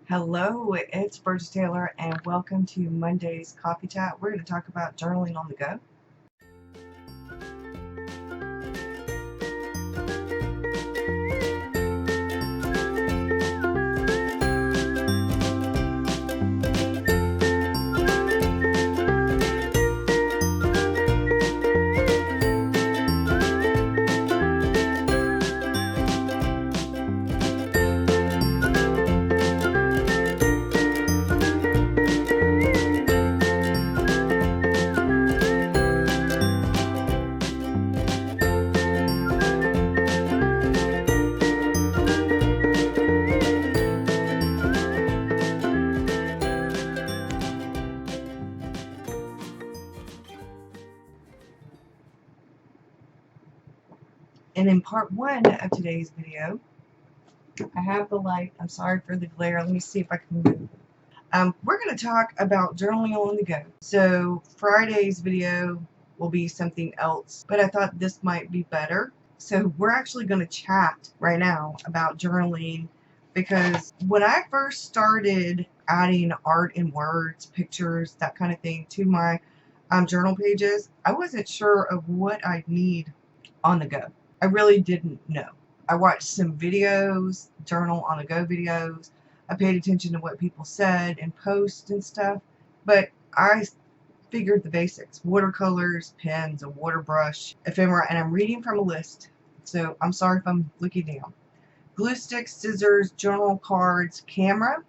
Hello, it's Burgess Taylor, and welcome to Monday's Coffee Chat. We're going to talk about journaling on the go. And in part one of today's video, I have the light. I'm sorry for the glare. Let me see if I can move. We're going to talk about journaling on the go. So Friday's video will be something else, but I thought this might be better. So we're actually going to chat right now about journaling, because when I first started adding art and words, pictures, that kind of thing to my journal pages, I wasn't sure of what I'd need on the go. I really didn't know. I watched some videos, journal on the go videos. I paid attention to what people said and posts and stuff, but I figured the basics: watercolors, pens, a water brush, ephemera, and I'm reading from a list, so I'm sorry if I'm looking down. Glue sticks, scissors, journal cards, camera.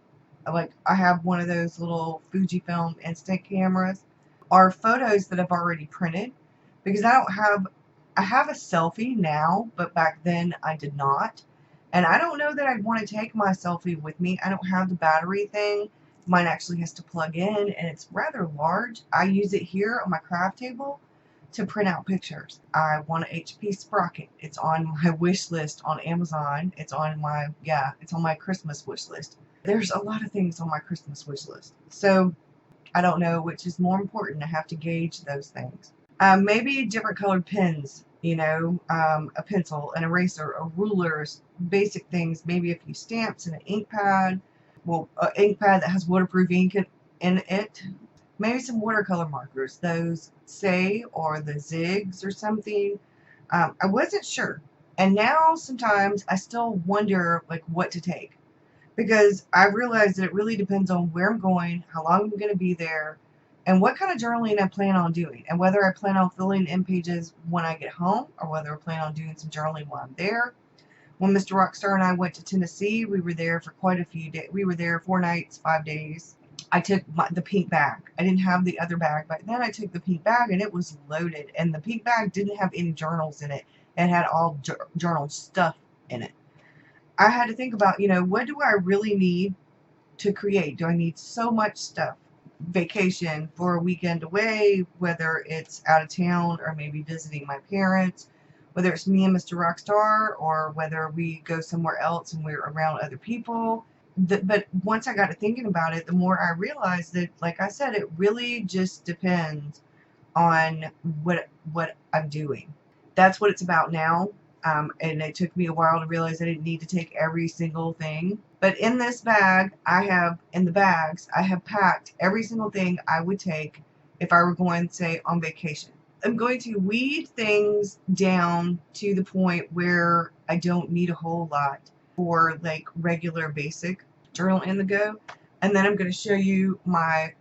I have one of those little Fujifilm instant cameras. Are photos that I've already printed, because I have a selfie now, but back then I did not. And I don't know that I'd want to take my selfie with me. I don't have the battery thing. Mine actually has to plug in, and it's rather large. I use it here on my craft table to print out pictures. I want an HP sprocket. It's on my wish list on Amazon. It's on my Christmas wish list. There's a lot of things on my Christmas wish list. So I don't know which is more important. I have to gauge those things. Maybe different colored pens, a pencil, an eraser, a rulers, basic things, maybe a few stamps and an ink pad. Well, an ink pad that has waterproof ink in it. Maybe some watercolor markers, those Say or the Zigs or something. I wasn't sure. And now sometimes I still wonder what to take, because I realized that it really depends on where I'm going, how long I'm going to be there, and what kind of journaling I plan on doing, and whether I plan on filling in pages when I get home, or whether I plan on doing some journaling while I'm there. When Mr. Rockstar and I went to Tennessee, we were there for quite a few days. We were there 4 nights, 5 days. I took the pink bag. I didn't have the other bag, but then I took the pink bag, and it was loaded. And the pink bag didn't have any journals in it. It had all journal stuff in it. I had to think about, what do I really need to create? Do I need so much stuff? Vacation for a weekend away, whether it's out of town or maybe visiting my parents, whether it's me and Mr. Rockstar, or whether we go somewhere else and we're around other people. But once I got to thinking about it, the more I realized that, like I said, it really just depends on what I'm doing. That's what it's about now. And it took me a while to realize I didn't need to take every single thing. But in this bag, in the bags, I have packed every single thing I would take if I were going, say, on vacation. I'm going to weed things down to the point where I don't need a whole lot for regular basic journal in the go. And then I'm going to show you my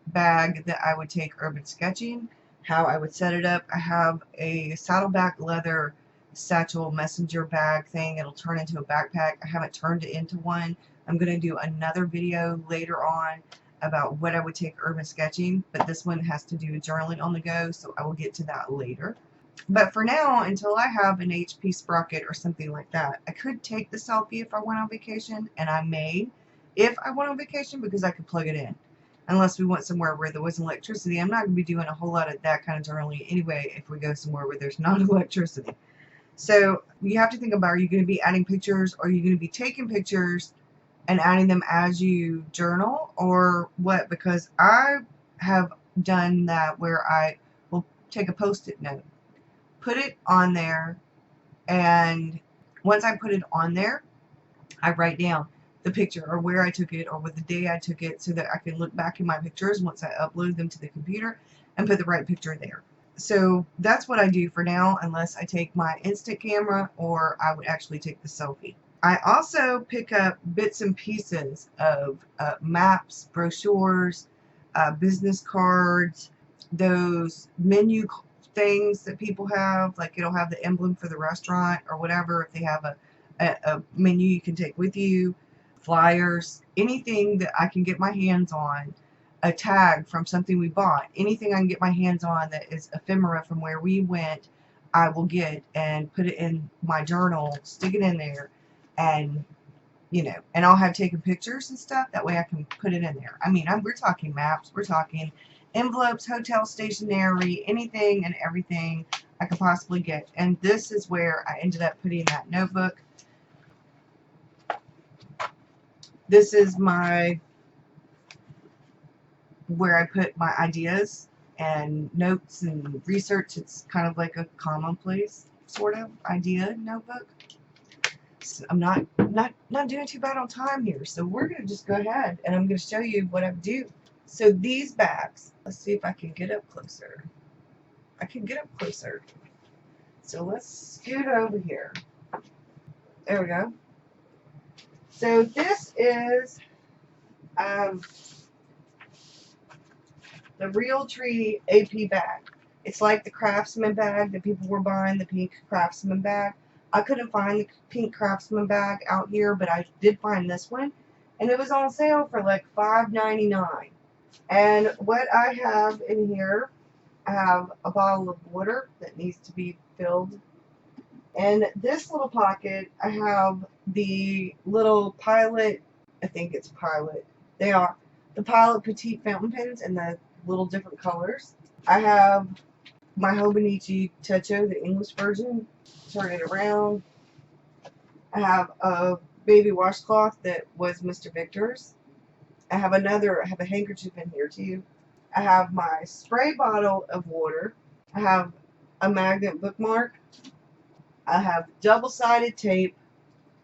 bag that I would take urban sketching, how I would set it up. I have a saddleback leather satchel messenger bag thing. It'll turn into a backpack. I haven't turned it into one. I'm going to do another video later on about what I would take urban sketching, but this one has to do with journaling on the go, so I will get to that later. But for now, until I have an HP sprocket or something like that, I could take the selfie if I went on vacation, and I may if I went on vacation, because I could plug it in. Unless we went somewhere where there wasn't electricity. I'm not going to be doing a whole lot of that kind of journaling anyway if we go somewhere where there's not electricity. So you have to think about, are you going to be adding pictures, or are you going to be taking pictures and adding them as you journal, or what? Because I have done that where I will take a post-it note, put it on there, and once I put it on there, I write down the picture or where I took it or what the day I took it, so that I can look back in my pictures once I upload them to the computer and put the right picture there. So that's what I do for now, unless I take my instant camera or I would actually take the selfie. I also pick up bits and pieces of maps, brochures, business cards, those menu things that people have, like it'll have the emblem for the restaurant or whatever, if they have a menu you can take with you, flyers, anything that I can get my hands on, a tag from something we bought, anything I can get my hands on that is ephemera from where we went, I will get and put it in my journal, stick it in there, and and I'll have taken pictures and stuff, that way I can put it in there. I mean, we're talking maps, we're talking envelopes, hotel stationery, anything and everything I could possibly get. And this is where I ended up putting that notebook. This is where I put my ideas and notes and research. It's kind of like a commonplace sort of idea notebook. So I'm not doing too bad on time here, so we're going to just go ahead and I'm going to show you what I do. So these bags, let's see if I can get up closer. I can get up closer. So let's scoot over here. There we go. So this is the Real Tree AP bag. It's like the Craftsman bag that people were buying, the pink Craftsman bag. I couldn't find the pink Craftsman bag out here, but I did find this one, and it was on sale for like $5.99. And what I have in here, I have a bottle of water that needs to be filled. And this little pocket, I have the little Pilot, I think it's Pilot. They are the Pilot Petite fountain pens in the little different colors. I have my Hobonichi Techo, the English version. Turn it around. I have a baby washcloth that was Mr. Victor's. I have a handkerchief in here too. I have my spray bottle of water. I have a magnet bookmark. I have double-sided tape,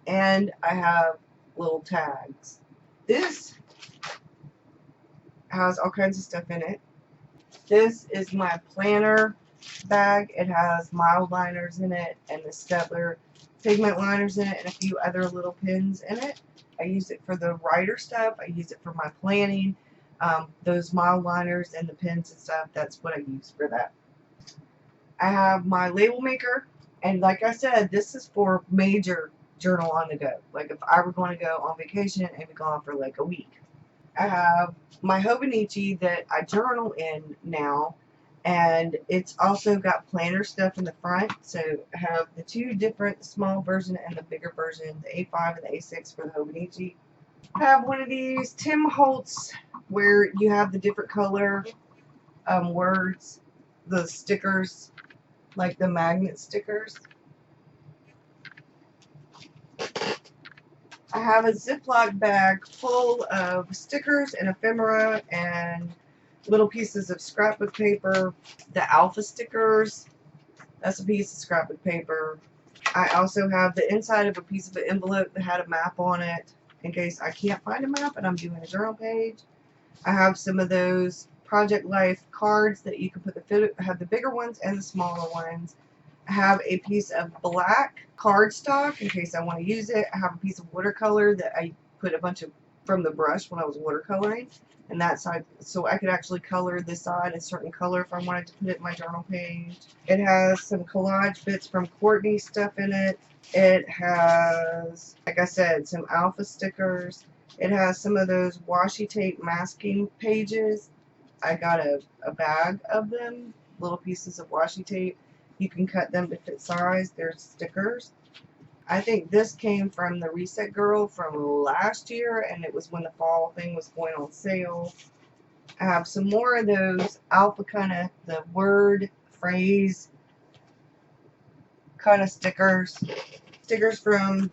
and I have little tags. This has all kinds of stuff in it. This is my planner bag. It has mild liners in it and the Stedler pigment liners in it and a few other little pins in it. I use it for the writer stuff. I use it for my planning. Those mild liners and the pins and stuff, that's what I use for that. I have my label maker, and like I said, this is for major journal on the go. Like if I were going to go on vacation and be gone for like a week. I have my Hobonichi that I journal in now, and it's also got planner stuff in the front. So I have the two different, small version and the bigger version, the A5 and the A6 for the Hobonichi. I have one of these Tim Holtz where you have the different color words, the stickers, like the magnet stickers. I have a Ziploc bag full of stickers and ephemera and little pieces of scrapbook paper. The Alpha stickers, that's a piece of scrapbook paper. I also have the inside of a piece of an envelope that had a map on it in case I can't find a map and I'm doing a journal page. I have some of those Project Life cards that you can put I have the bigger ones and the smaller ones. I have a piece of black cardstock in case I want to use it. I have a piece of watercolor that I put a bunch of from the brush when I was watercoloring, and that side, so I could actually color this side a certain color if I wanted to put it in my journal page. It has some collage bits from Courtney's stuff in it. It has, like I said, some Alpha stickers. It has some of those washi tape masking pages. I got a bag of them, little pieces of washi tape. You can cut them to fit size. They're stickers. I think this came from the Reset Girl from last year, and it was when the fall thing was going on sale. I have some more of those Alpha kind of, the word, phrase kind of stickers. Stickers from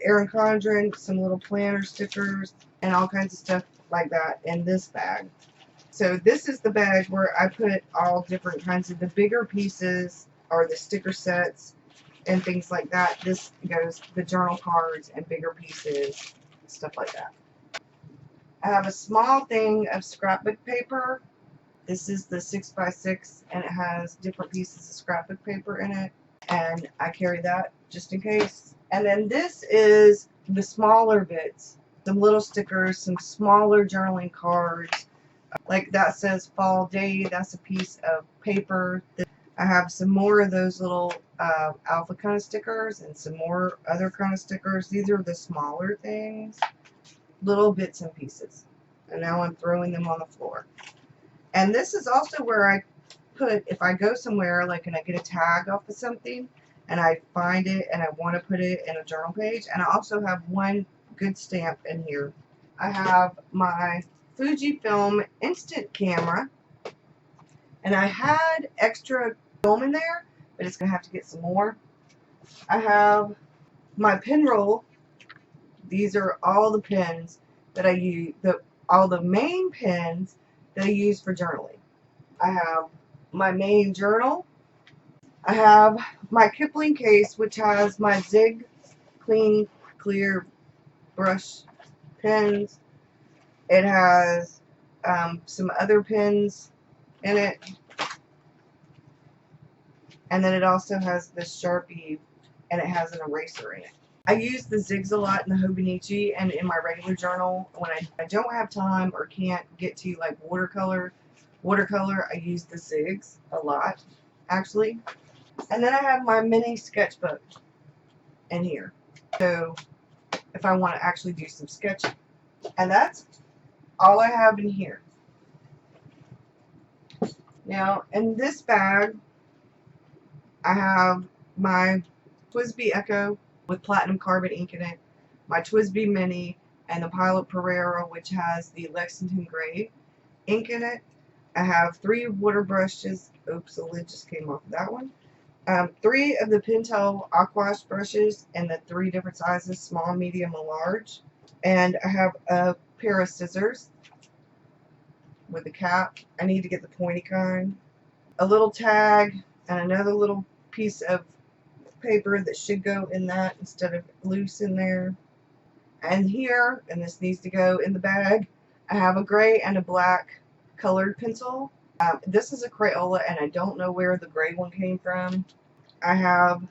Erin Condren, some little planner stickers, and all kinds of stuff like that in this bag. So this is the bag where I put all different kinds of the bigger pieces or the sticker sets and things like that. This goes the journal cards and bigger pieces. stuff like that. I have a small thing of scrapbook paper. This is the 6x6, and it has different pieces of scrapbook paper in it, and I carry that just in case. And then this is the smaller bits, some little stickers, some smaller journaling cards. Like that says fall day, that's a piece of paper. I have some more of those little alpha kind of stickers and some more other kind of stickers. These are the smaller things, little bits and pieces. And now I'm throwing them on the floor. And this is also where I put, if I go somewhere, like, and I get a tag off of something, and I find it, and I want to put it in a journal page. And I also have one good stamp in here. I have my Fujifilm instant camera, and I had extra film in there, but it's going to have to get some more. I have my pen roll. These are all the pens that I use, all the main pens that I use for journaling. I have my main journal. I have my Kipling case, which has my Zig Clean Clear brush pens. It has some other pens in it. And then it also has this Sharpie, and it has an eraser in it. I use the Zigs a lot in the Hobonichi and in my regular journal. When I don't have time or can't get to like watercolor, I use the Zigs a lot, actually. And then I have my mini sketchbook in here. So if I want to actually do some sketching. And that's all I have in here. Now, in this bag, I have my TWSBI Echo with platinum carbon ink in it, my TWSBI Mini, and the Pilot Pereira, which has the Lexington Gray ink in it. I have 3 water brushes. Oops, the lid just came off of that one. 3 of the Pentel Aquash brushes in the 3 different sizes, small, medium, and large. And I have a pair of scissors with a cap. I need to get the pointy kind. A little tag and another little piece of paper that should go in that instead of loose in there. And here, and this needs to go in the bag, I have a gray and a black colored pencil. This is a Crayola, and I don't know where the gray one came from. I have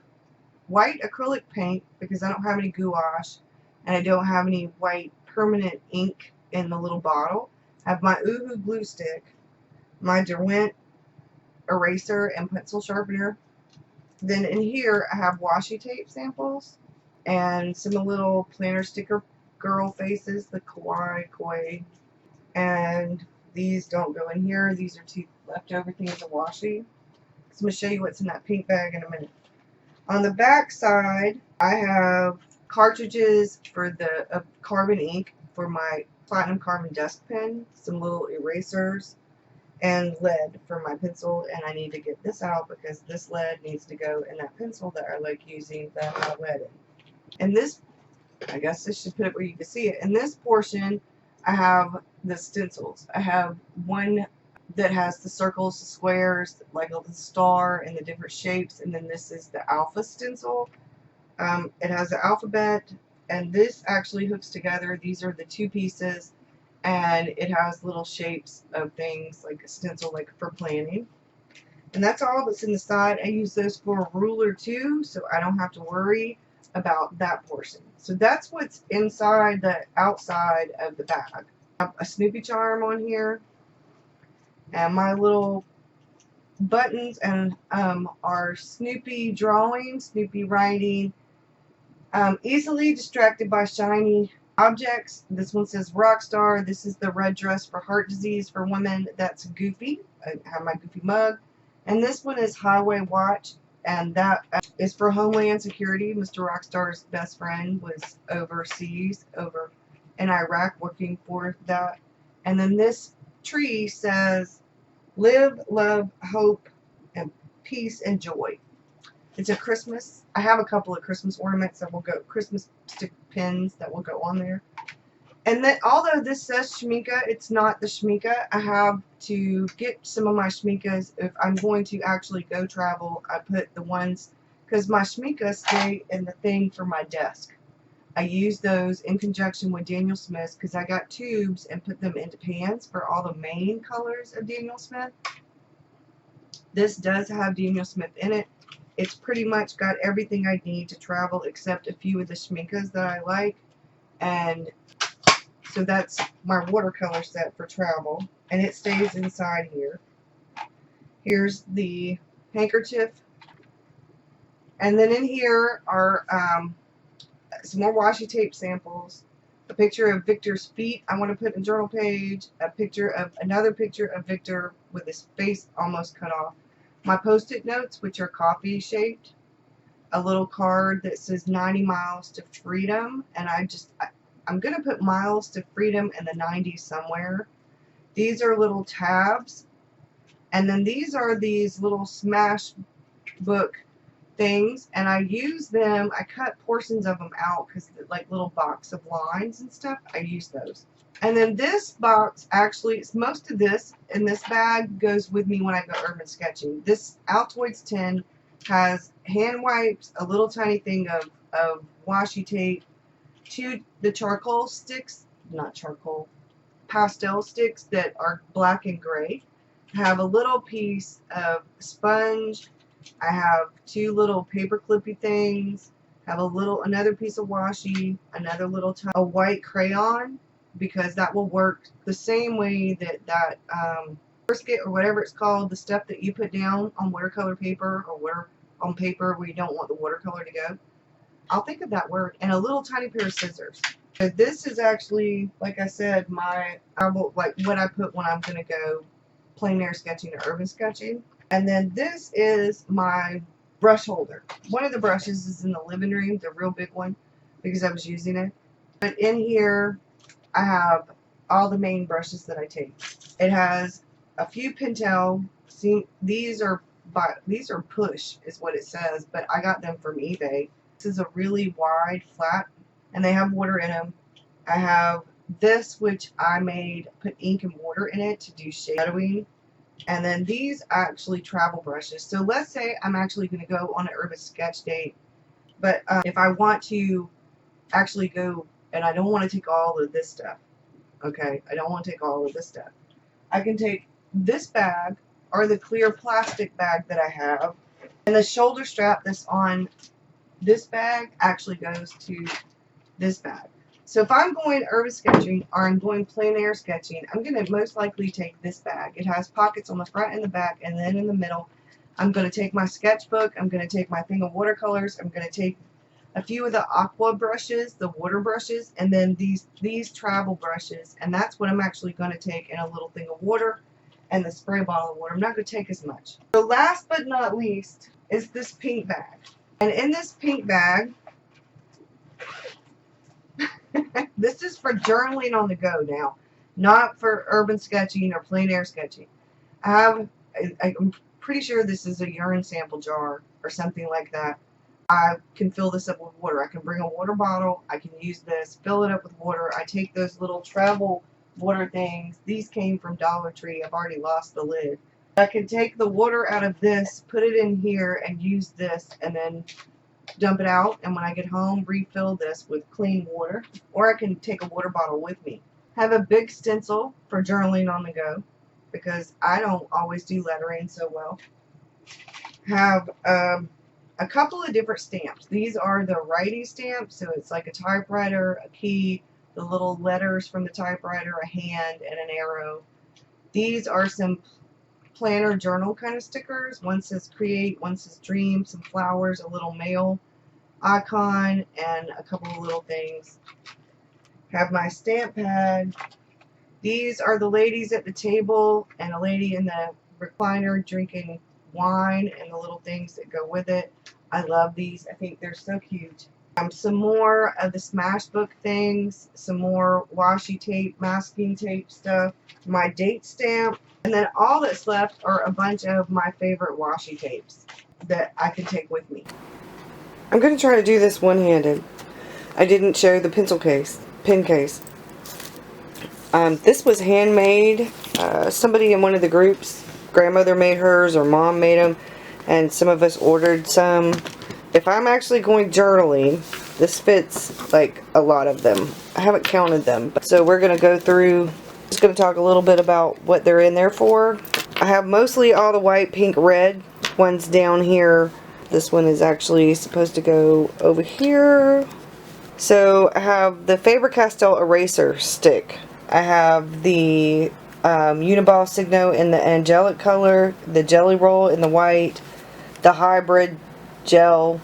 white acrylic paint because I don't have any gouache, and I don't have any white permanent ink in the little bottle. I have my Uhu glue stick, my Derwent eraser and pencil sharpener. Then in here I have washi tape samples and some little planner sticker girl faces, the kawaii koi. And these don't go in here. These are 2 leftover things of washi. So I'm going to show you what's in that pink bag in a minute. On the back side, I have cartridges for the carbon ink for my platinum carbon dust pen, some little erasers, and lead for my pencil. And I need to get this out because this lead needs to go in that pencil that I like using that I lead in. And this, I guess this should put it where you can see it. In this portion, I have the stencils. I have one that has the circles, the squares, like the star and the different shapes, and then this is the alpha stencil. It has the alphabet, and this actually hooks together. These are the 2 pieces, and it has little shapes of things like a stencil, like for planning. And that's all that's in the side. I use those for a ruler too, so I don't have to worry about that portion. So that's what's inside the outside of the bag. I have a Snoopy charm on here, and my little buttons and are Snoopy drawing, Snoopy writing, easily distracted by shiny objects. This one says Rockstar. This is the red dress for heart disease for women. That's Goofy. I have my Goofy mug. And this one is Highway Watch, and that is for Homeland Security. Mr. Rockstar's best friend was overseas, over in Iraq, working for that. And then this tree says live, love, hope, and peace and joy. It's a Christmas. I have a couple of Christmas ornaments that will go, Christmas stick pins that will go on there. And then, although this says Schmincke, it's not the Schmincke. I have to get some of my Schminckes. If I'm going to actually go travel, I put the ones, because my Schmincke stay in the thing for my desk. I use those in conjunction with Daniel Smith's because I got tubes and put them into pans for all the main colors of Daniel Smith. This does have Daniel Smith in it. It's pretty much got everything I need to travel except a few of the schminkas that I like. And so that's my watercolor set for travel. And it stays inside here. Here's the handkerchief. And then in here are some more washi tape samples. A picture of Victor's feet I want to put in a journal page. Another picture of Victor with his face almost cut off. My post-it notes, which are coffee shaped. A little card that says 90 miles to freedom. And I'm going to put miles to freedom in the 90s somewhere. These are little tabs. And then these are these little smash book things. And I use them, I cut portions of them out because like little box of lines and stuff. I use those. And then this box, actually, most of this in this bag goes with me when I go urban sketching. This Altoids tin has hand wipes, a little tiny thing of washi tape, the charcoal sticks, not charcoal, pastel sticks that are black and gray. I have a little piece of sponge. I have 2 little paper clippy things. I have another piece of washi, a white crayon, because that will work the same way that brisket or whatever it's called, the stuff that you put down on watercolor paper or on paper where you don't want the watercolor to go. I'll think of that word. And a little tiny pair of scissors. So this is actually, like I said, like what I put when I'm going to go plein air sketching or urban sketching. And then this is my brush holder. One of the brushes is in the living room, the real big one, because I was using it. But in here, I have all the main brushes that I take. It has a few Pentel. See, these are push, is what it says, but I got them from eBay. This is a really wide, flat, and they have water in them. I have this, which I put ink and water in it to do shadowing. And then these actually travel brushes. So let's say I'm actually going to go on an urban sketch date, but if I want to actually go, and I don't want to take all of this stuff, okay, I don't want to take all of this stuff, I can take this bag or the clear plastic bag that I have, and the shoulder strap that's on this bag actually goes to this bag. So if I'm going urban sketching or I'm going plein air sketching, I'm going to most likely take this bag. It has pockets on the front and the back, and then in the middle, I'm going to take my sketchbook, I'm going to take my thing of watercolors, I'm going to take a few of the aqua brushes, the water brushes, and then these travel brushes, and that's what I'm actually going to take in a little thing of water and the spray bottle of water. I'm not going to take as much. So last but not least is this pink bag. And in this pink bag, this is for journaling on the go now, not for urban sketching or plein air sketching. I'm pretty sure this is a urine sample jar or something like that. I can fill this up with water. I can bring a water bottle. I can use this, fill it up with water. I take those little travel water things. These came from Dollar Tree. I've already lost the lid. I can take the water out of this, put it in here, and use this, and then dump it out, and when I get home, refill this with clean water, or I can take a water bottle with me. Have a big stencil for journaling on the go, because I don't always do lettering so well. Have a couple of different stamps. These are the righty stamps, so it's like a typewriter, a key, the little letters from the typewriter, a hand, and an arrow. These are some planner journal kind of stickers. One says create, one says dream, some flowers, a little mail icon, and a couple of little things. Have my stamp pad. These are the ladies at the table and a lady in the recliner drinking wine and the little things that go with it. I love these. I think they're so cute. Some more of the Smashbook things, some more washi tape, masking tape stuff, my date stamp, and then all that's left are a bunch of my favorite washi tapes that I can take with me. I'm going to try to do this one-handed. I didn't show the pen case. This was handmade. Somebody in one of the groups, grandmother made hers or mom made them, and some of us ordered some. If I'm actually going journaling, This fits like a lot of them. I haven't counted them. So we're going to go through, just going to talk a little bit about what they're in there for. I have mostly all the white, pink, red ones down here. This one is actually supposed to go over here. So I have the Faber-Castell eraser stick. I have the Uniball Signo in the angelic color, the Jelly Roll in the white, the hybrid gel.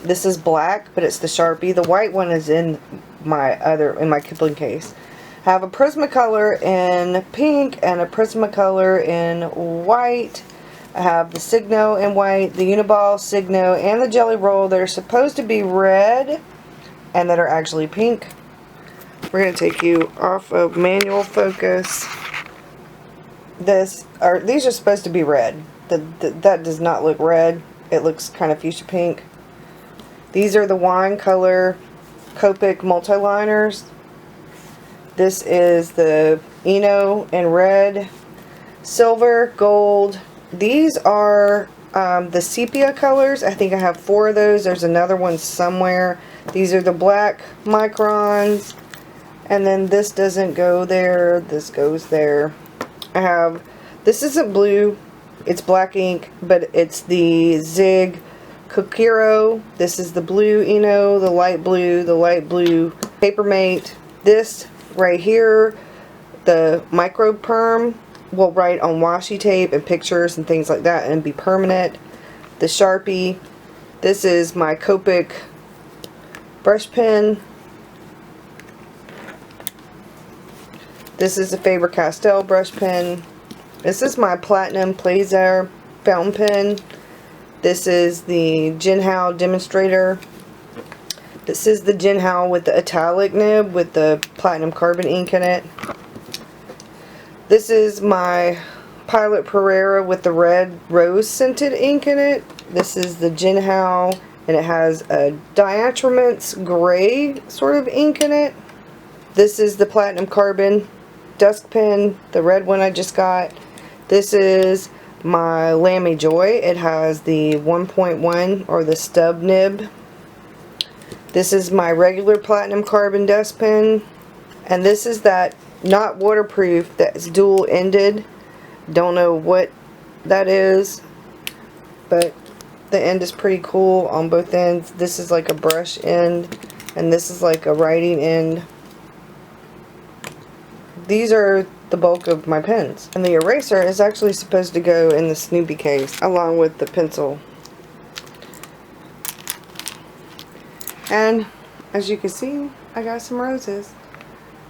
This is black, but it's the Sharpie. The white one is in my Kipling case. I have a Prismacolor in pink and a Prismacolor in white. I have the Signo in white, the Uniball Signo, and the Jelly Roll that are supposed to be red and that are actually pink. We're going to take you off of manual focus. These are supposed to be red. That does not look red. It looks kind of fuchsia pink. These are the wine color Copic multi-liners. This is the Eno in red, silver, gold. These are the sepia colors. I think I have 4 of those. There's another one somewhere. These are the black microns. And then this doesn't go there. This goes there. I have, this isn't blue. It's black ink, but it's the Zig Kokiro. This is the blue Eno, the light blue Papermate. This right here, the Micro Perm, will write on washi tape and pictures and things like that and be permanent. The Sharpie. This is my Copic brush pen. This is a Faber-Castell brush pen. This is my Platinum Plaisir fountain pen. This is the Jinhao Demonstrator. This is the Jinhao with the italic nib with the platinum carbon ink in it. This is my Pilot Pereira with the red rose scented ink in it. This is the Jinhao, and it has a Diatraments gray sort of ink in it. This is the platinum carbon dusk pen, the red one I just got. This is my Lamy Joy. It has the 1.1 or the stub nib. This is my regular platinum carbon dust pen, and this is that not waterproof that's dual ended. Don't know what that is, but the end is pretty cool on both ends. This is like a brush end, and this is like a writing end. These are the bulk of my pens. And the eraser is actually supposed to go in the Snoopy case along with the pencil. And as you can see, I got some roses.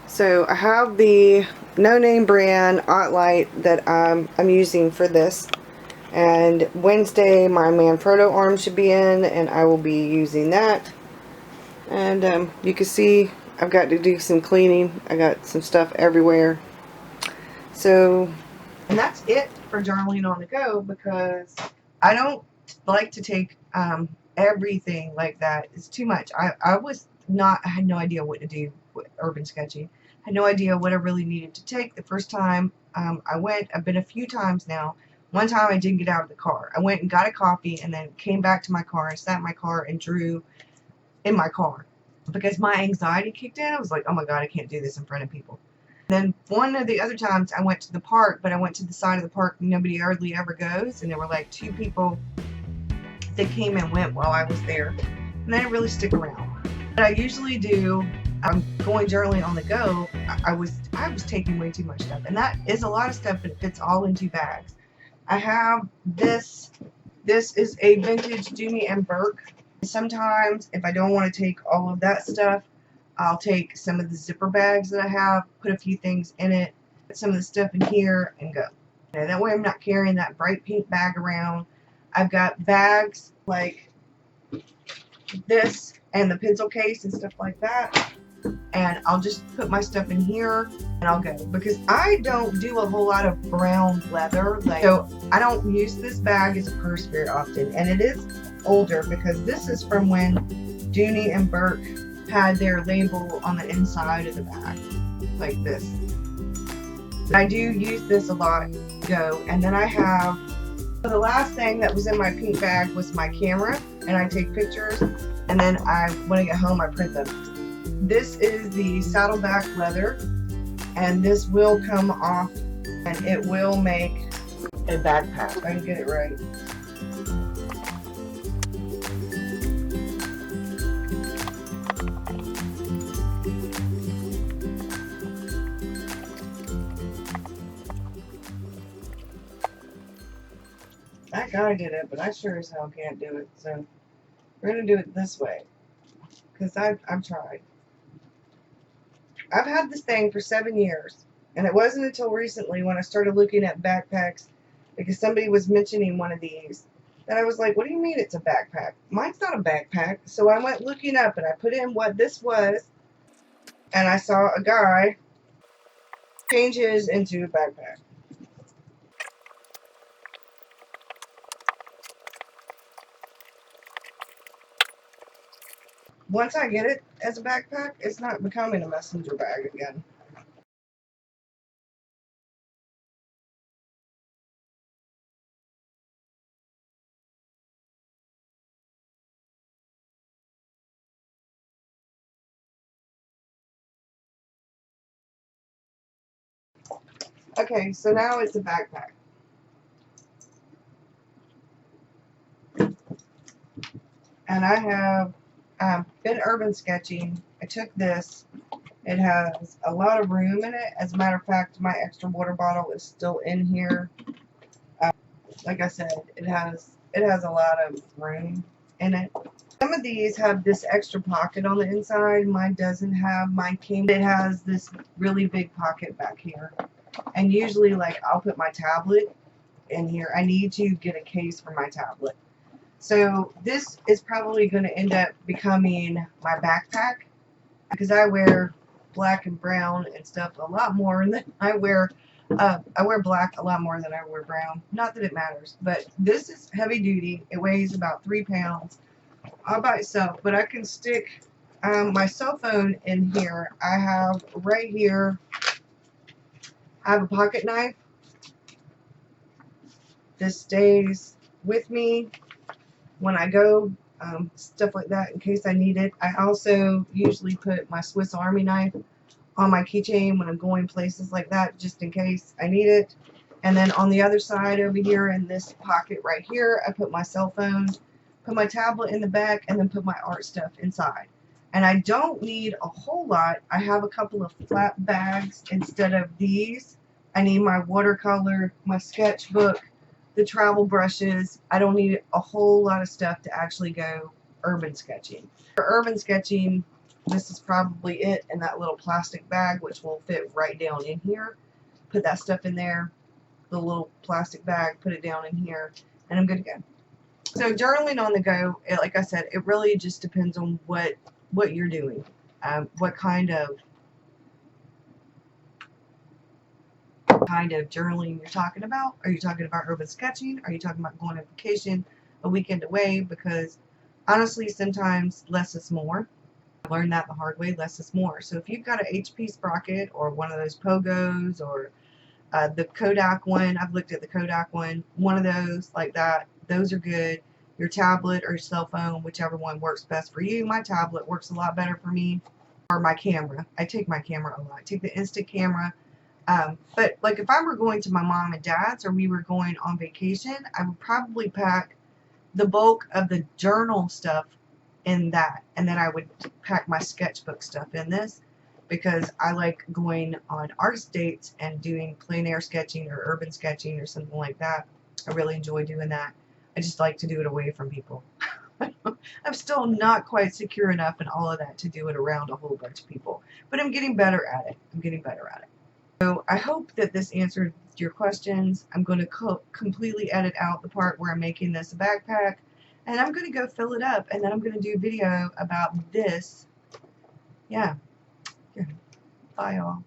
So I have the no name brand Ottlight that I'm using for this. And Wednesday my Manfrotto arm should be in, and I will be using that. And you can see I've got to do some cleaning. I got some stuff everywhere. So, and that's it for journaling on the go, because I don't like to take everything like that. It's too much. I had no idea what to do with urban sketching. I had no idea what I really needed to take the first time I went. I've been a few times now. One time I didn't get out of the car. I went and got a coffee and then came back to my car and sat in my car and drew in my car. Because my anxiety kicked in. I was like, oh my god, I can't do this in front of people. Then one of the other times I went to the park, but I went to the side of the park nobody hardly ever goes, and there were like 2 people that came and went while I was there, and they didn't really stick around. What I usually do, I'm going journaling on the go. I was taking way too much stuff, and that is a lot of stuff, but it fits all in 2 bags. I have this. This is a vintage Dooney and Burke. Sometimes, if I don't want to take all of that stuff, I'll take some of the zipper bags that I have, put a few things in it, put some of the stuff in here, and go. Okay, that way I'm not carrying that bright pink bag around. I've got bags like this and the pencil case and stuff like that. And I'll just put my stuff in here and I'll go. Because I don't do a whole lot of brown leather. So I don't use this bag as a purse very often. And it is older because this is from when Dooney and Burke had their label on the inside of the bag. Like this. I do use this a lot. Go. And then I have, the last thing that was in my pink bag was my camera. And I take pictures. and then when I get home, I print them. This is the saddleback leather, and this will come off, and it will make a backpack. If I can get it right. That guy did it, but I sure as hell can't do it. So we're gonna do it this way, because I've tried. I've had this thing for 7 years, and it wasn't until recently when I started looking at backpacks, because somebody was mentioning one of these, that I was like, what do you mean it's a backpack? Mine's not a backpack. So I went looking up, and I put in what this was, and I saw a guy change his into a backpack. Once I get it as a backpack, it's not becoming a messenger bag again. Okay, so now it's a backpack. And I have been urban sketching. I took this. It has a lot of room in it. As a matter of fact, my extra water bottle is still in here. Like I said, it has a lot of room in it. Some of these have this extra pocket on the inside. Mine doesn't have. Mine came. It has this really big pocket back here. And usually, like, I'll put my tablet in here. I need to get a case for my tablet. So this is probably going to end up becoming my backpack, because I wear black and brown and stuff a lot more than I wear black a lot more than I wear brown. Not that it matters, but this is heavy duty. It weighs about 3 pounds all by itself, but I can stick my cell phone in here. I have right here, I have a pocket knife. This stays with me when I go, stuff like that, in case I need it. I also usually put my Swiss Army knife on my keychain when I'm going places like that, just in case I need it. And then on the other side over here in this pocket right here, I put my cell phone, put my tablet in the back, and then put my art stuff inside. And I don't need a whole lot. I have a couple of flat bags instead of these. I need my watercolor, my sketchbook, the travel brushes. I don't need a whole lot of stuff to actually go urban sketching. For urban sketching, this is probably it in that little plastic bag, which will fit right down in here. Put that stuff in there, the little plastic bag, put it down in here, and I'm good to go. So journaling on the go, like I said, it really just depends on what you're doing, what kind of journaling you're talking about. Are you talking about urban sketching? Are you talking about going on vacation a weekend away? Because honestly, sometimes less is more. I learned that the hard way. Less is more. So if you've got an HP Sprocket or one of those Pogos or the Kodak one, I've looked at the Kodak one, one of those like that, those are good. Your tablet or your cell phone, whichever one works best for you. My tablet works a lot better for me. Or my camera. I take my camera a lot. I take the instant camera. But like if I were going to my mom and dad's, or we were going on vacation, I would probably pack the bulk of the journal stuff in that, and then I would pack my sketchbook stuff in this, because I like going on artist dates and doing plein air sketching or urban sketching or something like that. I really enjoy doing that. I just like to do it away from people. I'm still not quite secure enough in all of that to do it around a whole bunch of people, but I'm getting better at it. I'm getting better at it. So I hope that this answered your questions. I'm going to completely edit out the part where I'm making this a backpack, and I'm going to go fill it up, and then I'm going to do a video about this. Yeah. Bye, y'all.